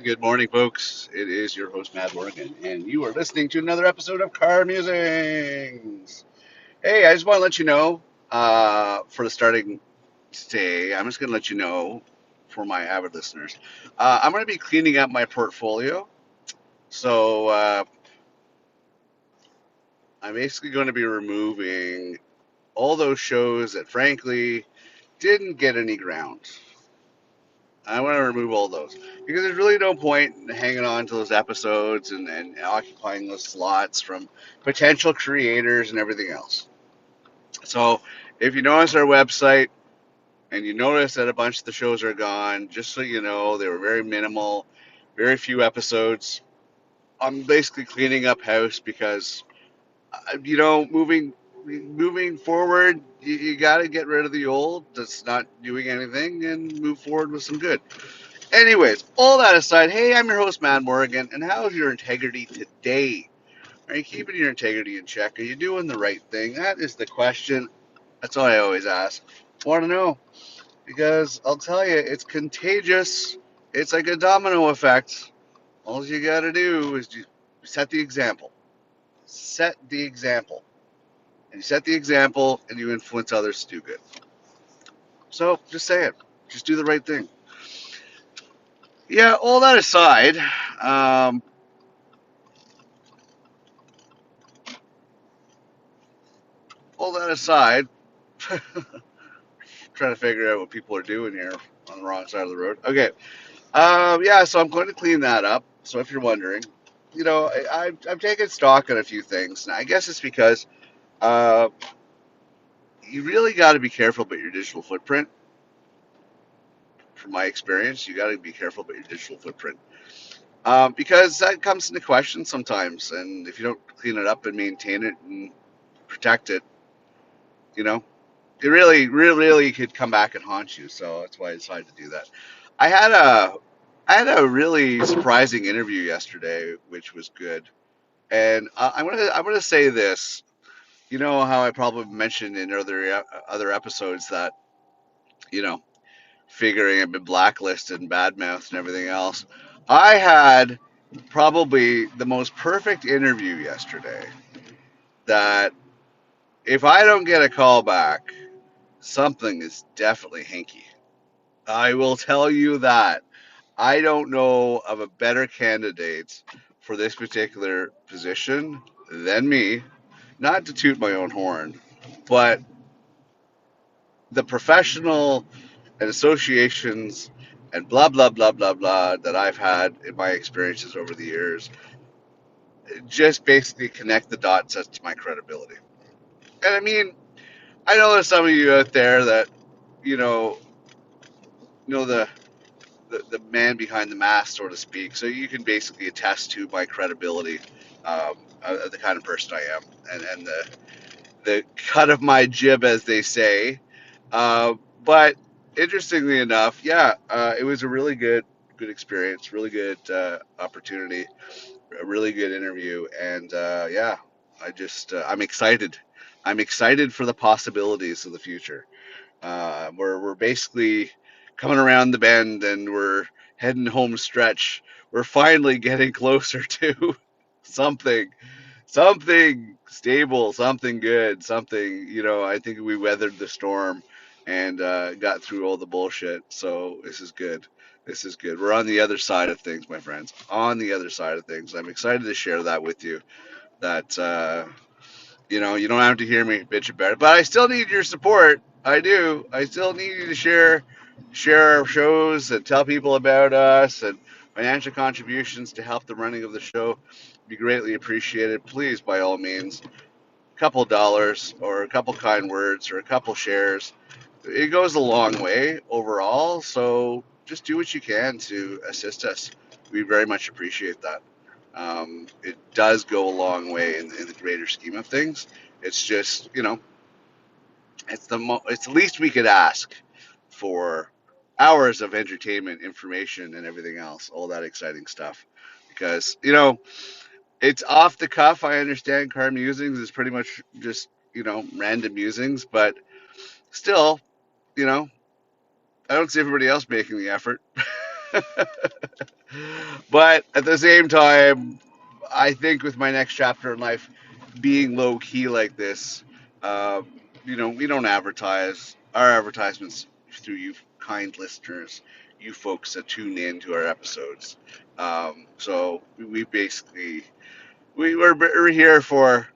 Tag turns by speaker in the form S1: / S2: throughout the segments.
S1: Good morning, folks. It is your host, Matt Morgan, and you are listening to another episode of Car Musings. Hey, I just want to let you know for the starting today, I'm just going to let you know for my avid listeners, I'm going to be cleaning up my portfolio. So I'm basically going to be removing all those shows that, frankly, didn't get any ground. I want to remove all those because there's really no point in hanging on to those episodes and occupying those slots from potential creators and everything else. So, if you notice our website and you notice that a bunch of the shows are gone, just so you know, they were very minimal, very few episodes. I'm basically cleaning up house because, moving forward, you got to get rid of the old that's not doing anything and move forward with some good. Anyways, all that aside, hey, I'm your host, Matt Morgan, and how's your integrity today? Are you keeping your integrity in check? Are you doing the right thing? That is the question. That's all I always ask. Want to know? Because I'll tell you, it's contagious. It's like a domino effect. All you got to do is you set the example. Set the example. And you set the example, and you influence others to do good. So just say it. Just do the right thing. Yeah, all that aside, um, all that aside, trying to figure out what people are doing here on the wrong side of the road. Okay. Yeah, so I'm going to clean that up. So if you're wondering, I'm taking stock on a few things. Now, I guess it's because uh, you really got to be careful about your digital footprint. From my experience, you got to be careful about your digital footprint because that comes into question sometimes. And if you don't clean it up and maintain it and protect it, you know, it really could come back and haunt you. So that's why I decided to do that. I had a I had a really surprising interview yesterday, which was good. And I'm gonna say this. You know how I probably mentioned in other episodes that you know figuring I've been blacklisted and badmouthed and everything else. I had probably the most perfect interview yesterday. That if I don't get a call back, something is definitely hinky. I will tell you that. I don't know of a better candidate for this particular position than me. Not to toot my own horn, but the professional and associations and blah, blah, blah, blah, blah that I've had in my experiences over the years just basically connect the dots as to my credibility. And I mean, I know there's some of you out there that, you know, know the man behind the mask, so to speak. So you can basically attest to my credibility, the kind of person I am, and the cut of my jib, as they say. Uh, but interestingly enough, yeah, it was a really good experience, really good opportunity, a really good interview, and yeah, I'm excited. I'm excited for the possibilities of the future. We're basically coming around the bend and we're heading home stretch. We're finally getting closer to something, something stable, something good, something, I think we weathered the storm and got through all the bullshit. So this is good. This is good. We're on the other side of things, my friends. On the other side of things. I'm excited to share that with you. That you don't have to hear me bitch about it, but I still need your support. I do. I still need you to share our shows and tell people about us and financial contributions to help the running of the show be greatly appreciated. Please, by all means, a couple dollars or a couple kind words or a couple shares. It goes a long way overall. So just do what you can to assist us. We very much appreciate that. It does go a long way in the greater scheme of things. It's just, it's the least we could ask for hours of entertainment, information, and everything else, all that exciting stuff. Because it's off the cuff. I understand car musings is pretty much just random musings, but still, you know, I don't see everybody else making the effort. But at the same time, I think with my next chapter in life being low key like this, uh, we don't advertise. Our advertisements through you kind listeners, you folks that tune in to our episodes. So we basically we're here for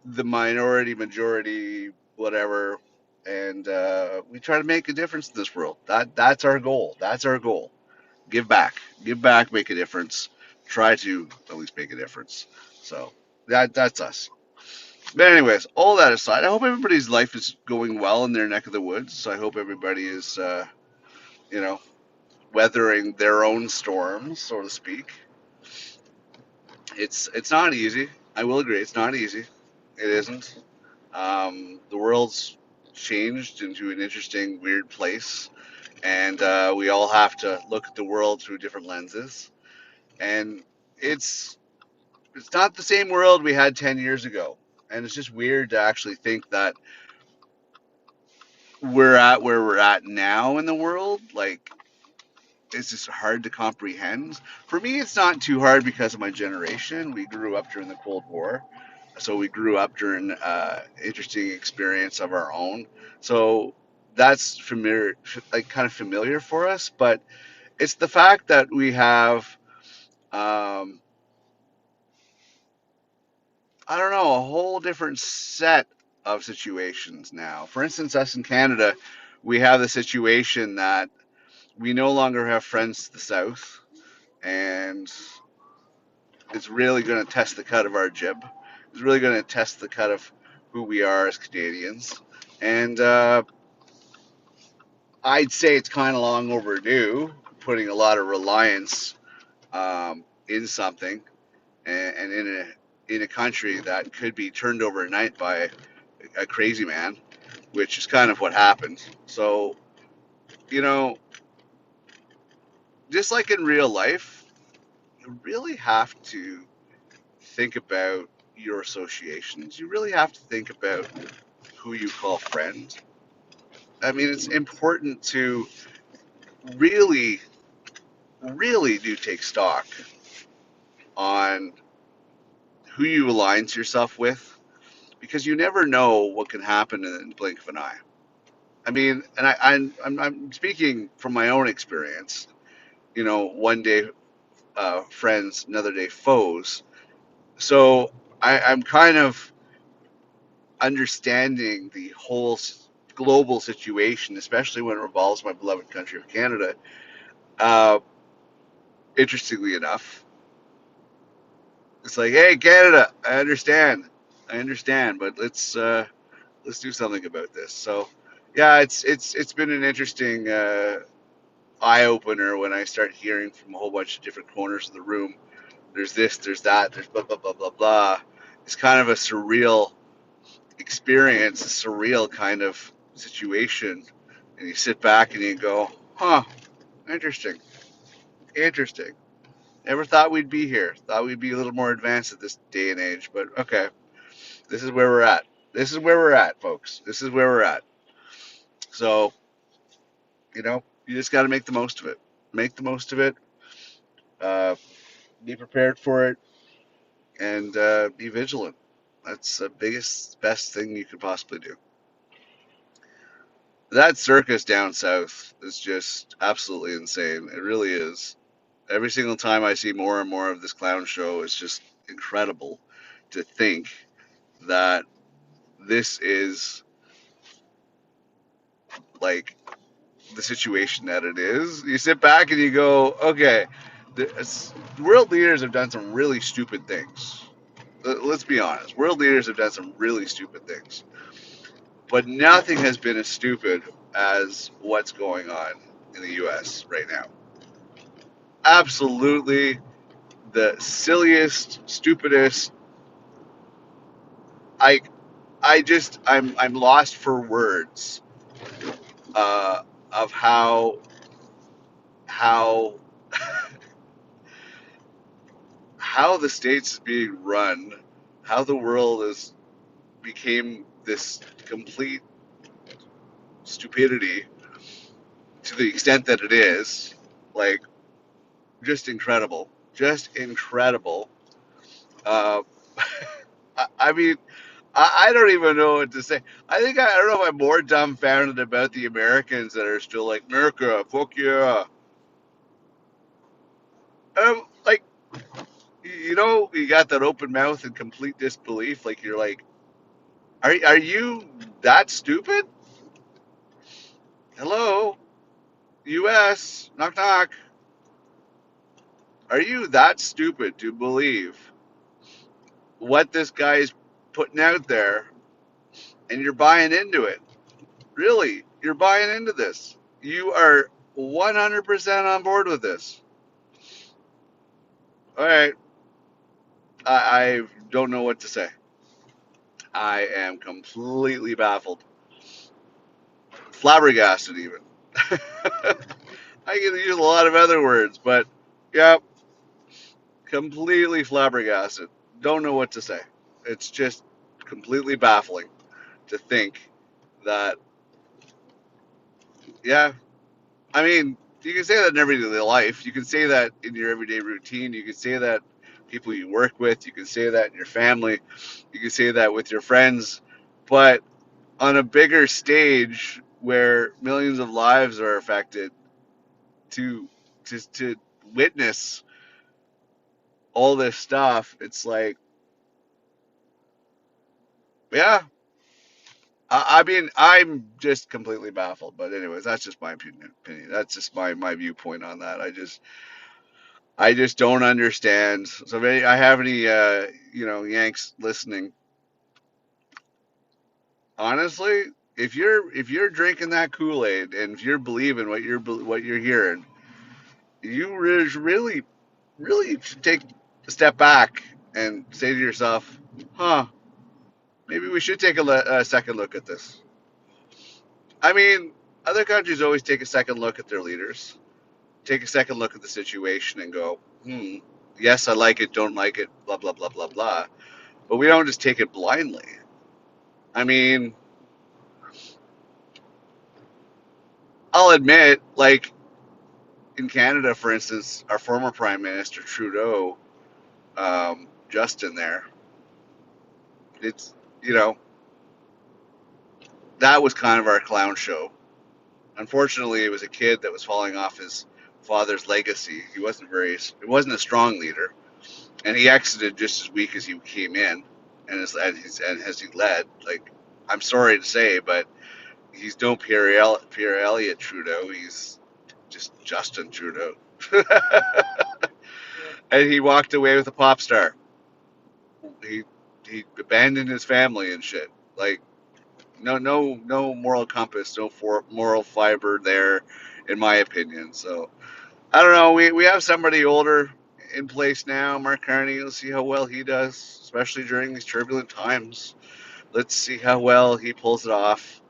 S1: the minority, majority, whatever, and we try to make a difference in this world. That's our goal. That's our goal. Give back, make a difference. Try to at least make a difference. So that's us. But anyways, all that aside, I hope everybody's life is going well in their neck of the woods. So I hope everybody is, you know, weathering their own storms, so to speak. It's not easy. I will agree, it's not easy. It isn't. The world's changed into an interesting, weird place, and we all have to look at the world through different lenses. And it's it's not the same world we had 10 years ago, and it's just weird to actually think that we're at where we're at now in the world. Like, it's just hard to comprehend. For me, it's not too hard because of my generation. We grew up during the Cold War, so we grew up during interesting experience of our own. So that's familiar, like kind of familiar for us. But it's the fact that we have, um, I don't know, a whole different set of situations now. For instance, us in Canada, we have the situation that we no longer have friends to the south, and it's really going to test the cut of our jib. It's really going to test the cut of who we are as Canadians. And I'd say it's kind of long overdue, putting a lot of reliance in something and in a country that could be turned overnight by a crazy man, which is kind of what happened. So, you know, just like in real life, you really have to think about your associations. You really have to think about who you call friend. I mean, it's important to really, really do take stock on who you align yourself with, because you never know what can happen in the blink of an eye. I mean, and I'm speaking from my own experience. One day friends, another day foes. So I'm kind of understanding the whole global situation, especially when it revolves my beloved country of Canada. Uh, Interestingly enough, it's like, hey, Canada, I understand, but let's do something about this. So, yeah, it's been an interesting eye opener when I start hearing from a whole bunch of different corners of the room. There's this, there's that, there's blah blah blah blah blah. It's kind of a surreal experience, a surreal kind of situation, and you sit back and you go, huh, interesting, interesting. Never thought we'd be here. Thought we'd be a little more advanced at this day and age, but okay, this is where we're at. This is where we're at, folks. This is where we're at. So, you just got to make the most of it. Make the most of it. Uh, be prepared for it, and be vigilant. That's the biggest, best thing you could possibly do. That circus down south is just absolutely insane. It really is. Every single time I see more and more of this clown show, it's just incredible to think that this is like the situation that it is. You sit back and you go, okay, the world leaders have done some really stupid things. Let's be honest. World leaders have done some really stupid things. But nothing has been as stupid as what's going on in the US right now. Absolutely the silliest, stupidest. I I'm lost for words of how how the states being run, how the world is became this complete stupidity to the extent that it is. Like, just incredible. Just incredible. Uh, I mean, I don't even know what to say. I don't know if I'm more dumbfounded about the Americans that are still like, America, fuck yeah. Like, you got that open mouth and complete disbelief. Like, you're like, are you that stupid? Hello, U.S. Knock knock. Are you that stupid to believe what this guy's putting out there, and you're buying into it? Really, you're buying into this. You are 100% on board with this. All right, I don't know what to say. I am completely baffled, flabbergasted, even. I can use a lot of other words, but yeah, completely flabbergasted. Don't know what to say. It's just completely baffling to think that, yeah, I mean, you can say that in everyday life. You can say that in your everyday routine. You can say that people you work with. You can say that in your family. You can say that with your friends. But on a bigger stage where millions of lives are affected, to to witness all this stuff, it's like, yeah. I mean, I'm just completely baffled. But anyways, that's just my opinion. That's just my viewpoint on that. I just don't understand. So if I have any Yanks listening, honestly, if you're drinking that Kool-Aid and if you're believing what you're hearing, you really should take a step back and say to yourself, "Huh, maybe we should take a second look at this." I mean, other countries always take a second look at their leaders, take a second look at the situation, and go, "Hmm, yes, I like it, don't like it, blah blah blah blah blah." But we don't just take it blindly. I mean, I'll admit, like in Canada, for instance, our former Prime Minister Trudeau, Justin there, it's, you know, that was kind of our clown show. Unfortunately, it was a kid that was falling off his father's legacy. It wasn't a strong leader, and he exited just as weak as he came in, and as he led. Like, I'm sorry to say, but he's no Pierre Elliott Trudeau. He's just Justin Trudeau. And he walked away with a pop star. He he abandoned his family and shit. Like, no moral compass, no moral fiber there, in my opinion. So I don't know. We have somebody older in place now, Mark Carney. Let's see how well he does, especially during these turbulent times. Let's see how well he pulls it off.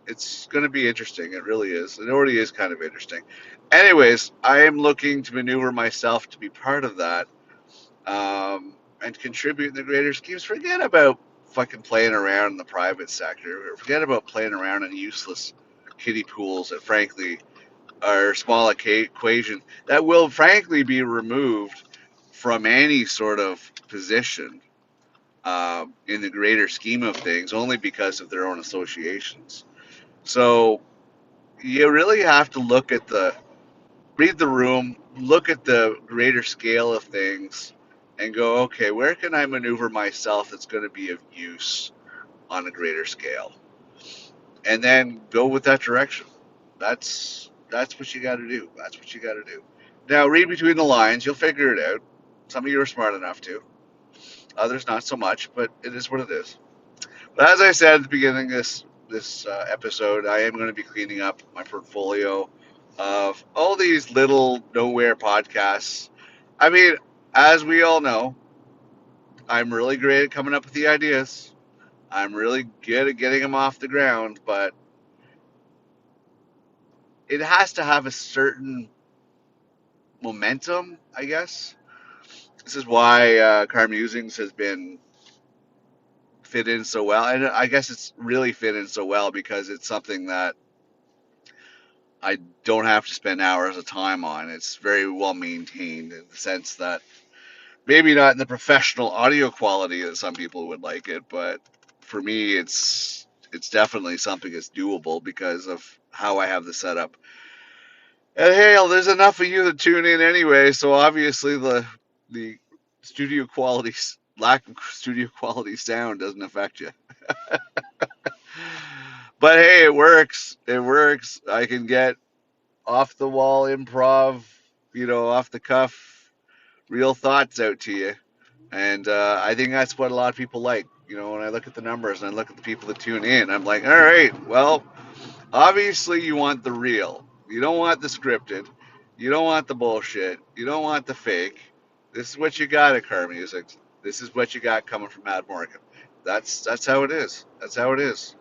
S1: It's going to be interesting. It really is. It already is kind of interesting. Anyways, I am looking to maneuver myself to be part of that, and contribute in the greater schemes. Forget about fucking playing around in the private sector. Forget about playing around in useless kiddie pools that, frankly, are small equation that will, frankly, be removed from any sort of position, in the greater scheme of things, only because of their own associations. So you really have to read the room, look at the greater scale of things, and go, okay, where can I maneuver myself that's going to be of use on a greater scale, and then go with that direction. That's what you got to do. That's what you got to do. Now, read between the lines. You'll figure it out. Some of you are smart enough to. Others not so much. But it is what it is. But as I said at the beginning of this episode, I am going to be cleaning up my portfolio of all these little nowhere podcasts. I mean, as we all know, I'm really great at coming up with the ideas. I'm really good at getting them off the ground, but it has to have a certain momentum, I guess. This is why Car Musings has been fit in so well, and I guess it's really fit in so well because it's something that I don't have to spend hours of time on. It's very well maintained in the sense that maybe not in the professional audio quality that some people would like it, but for me, it's definitely something that's doable because of how I have the setup. And hey, there's enough of you that tune in anyway, so obviously the studio quality lack of studio quality sound doesn't affect you. But hey, it works. It works. I can get off the wall improv, off the cuff, real thoughts out to you. And I think that's what a lot of people like. When I look at the numbers and I look at the people that tune in, I'm like, all right, well, obviously you want the real. You don't want the scripted. You don't want the bullshit. You don't want the fake. This is what you got at Car Music. This is what you got coming from Mad Morgan. That's how it is. That's how it is.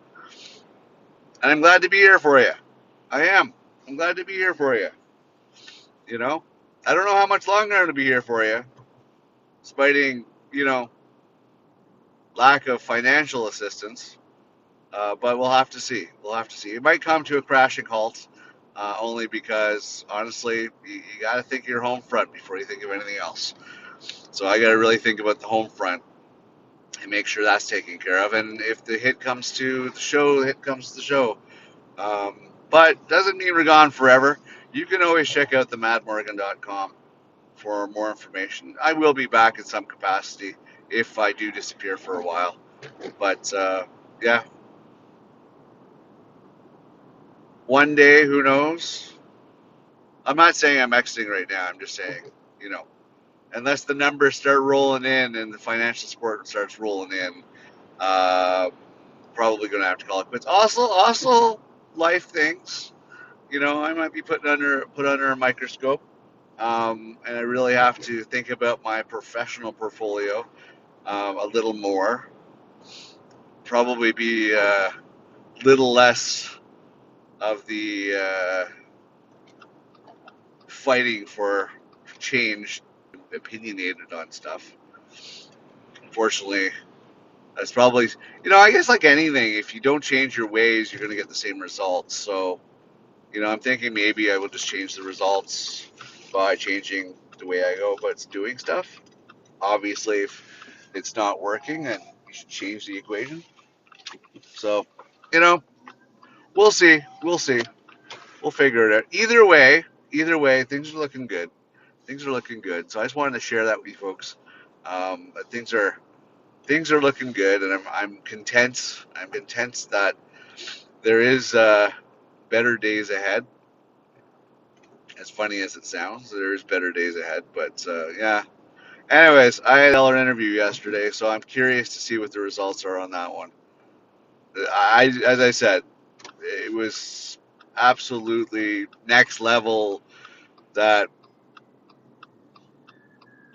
S1: And I'm glad to be here for you. I am. I'm glad to be here for you. You know, I don't know how much longer I'm going to be here for you, despite lack of financial assistance. But we'll have to see. We'll have to see. It might come to a crashing halt, only because honestly, you got to think of your home front before you think of anything else. So I got to really think about the home front and make sure that's taken care of. And if the hit comes to the show, the hit comes to the show. But doesn't mean we're gone forever. You can always check out the madmorgan.com for more information. I will be back in some capacity if I do disappear for a while. But yeah, one day, who knows? I'm not saying I'm exiting right now. I'm just saying, you know, unless the numbers start rolling in and the financial support starts rolling in, uh, probably going to have to call it quits. Also, life things. I might be put under a microscope, and I really have to think about my professional portfolio a little more. Probably be a little less of the fighting for change, opinionated on stuff. Unfortunately, that's probably, I guess like anything, if you don't change your ways, you're going to get the same results. So, I'm thinking maybe I will just change the results by changing the way I go about doing stuff. Obviously, if it's not working, then you should change the equation. So, you know, we'll see. We'll see. We'll figure it out. Either way, things are looking good. Things are looking good. So I just wanted to share that with you folks. Things are looking good, and I'm content. I'm content that there is better days ahead. As funny as it sounds, there is better days ahead. But yeah. Anyways, I had another interview yesterday, so I'm curious to see what the results are on that one. As I said, it was absolutely next level. That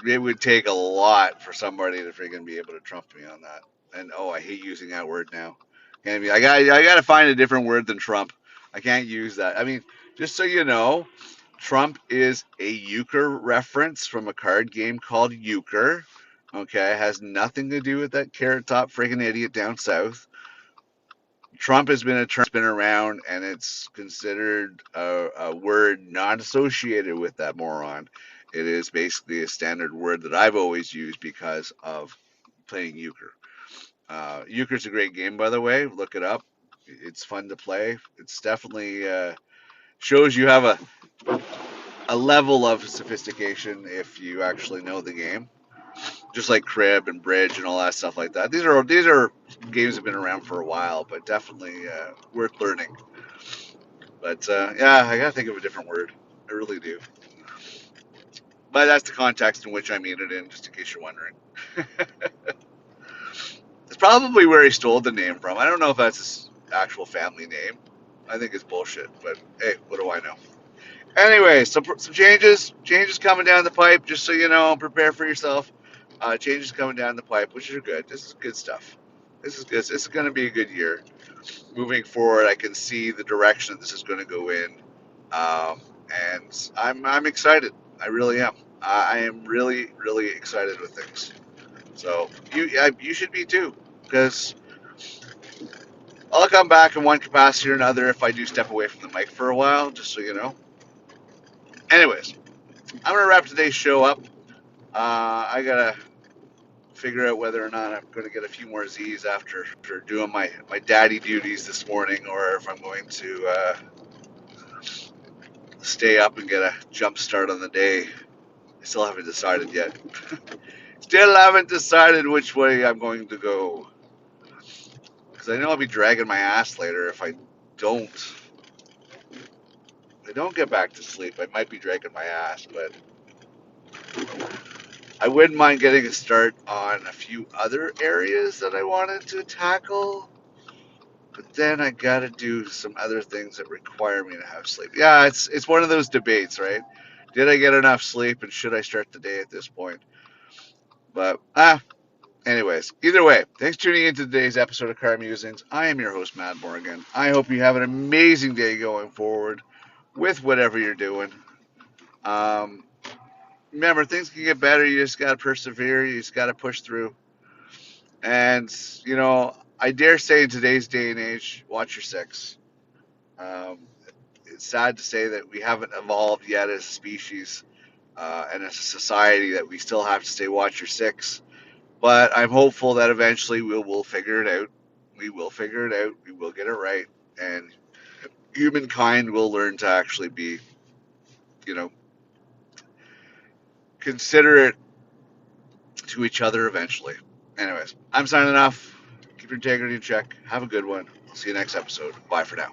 S1: it would take a lot for somebody to freaking be able to trump me on that. And oh, I hate using that word now. I got to find a different word than Trump. I can't use that. I mean, just so you know, Trump is a euchre reference from a card game called Euchre. Okay, it has nothing to do with that carrot top freaking idiot down south. Trump has been a term that's been around, and it's considered a word not associated with that moron. It is basically a standard word that I've always used because of playing euchre. Euchre's a great game, by the way. Look it up. It's fun to play. It's definitely shows you have a level of sophistication if you actually know the game. Just like crib and bridge and all that stuff like that. These are games that have been around for a while, but definitely worth learning. But yeah, I gotta think of a different word. I really do. But that's the context in which I mean it in, just in case you're wondering. It's probably where he stole the name from. I don't know if that's his actual family name. I think it's bullshit, but hey, what do I know? Anyway, some changes coming down the pipe. Just so you know, prepare for yourself. Changes coming down the pipe, which are good. This is good stuff. This is good. This is going to be a good year. Moving forward, I can see the direction that this is going to go in, and I'm excited. I really am. I am really really excited with things. So you should be too, because I'll come back in one capacity or another if I do step away from the mic for a while, just so you know. Anyways, I'm going to wrap today's show up. I got to figure out whether or not I'm going to get a few more Z's after doing my daddy duties this morning, or if I'm going to stay up and get a jump start on the day. I still haven't decided yet. Still haven't decided which way I'm going to go. Because I know I'll be dragging my ass later if I don't. If I don't get back to sleep, I might be dragging my ass, but I wouldn't mind getting a start on a few other areas that I wanted to tackle. But then I gotta do some other things that require me to have sleep. Yeah, it's one of those debates, right? Did I get enough sleep, and should I start the day at this point? But anyways, either way, thanks for tuning in to today's episode of Car Musings. I am your host, Matt Morgan. I hope you have an amazing day going forward with whatever you're doing. Remember, things can get better. You just gotta persevere. You just gotta push through. And I dare say in today's day and age, watch your six. Um, it's sad to say that we haven't evolved yet as a species and as a society, that we still have to stay watch your six. But I'm hopeful that eventually we'll figure it out. We will figure it out. We will get it right, and humankind will learn to actually be, considerate to each other eventually. Anyways, I'm signing off. Keep your integrity in check. Have a good one. I'll see you next episode. Bye for now.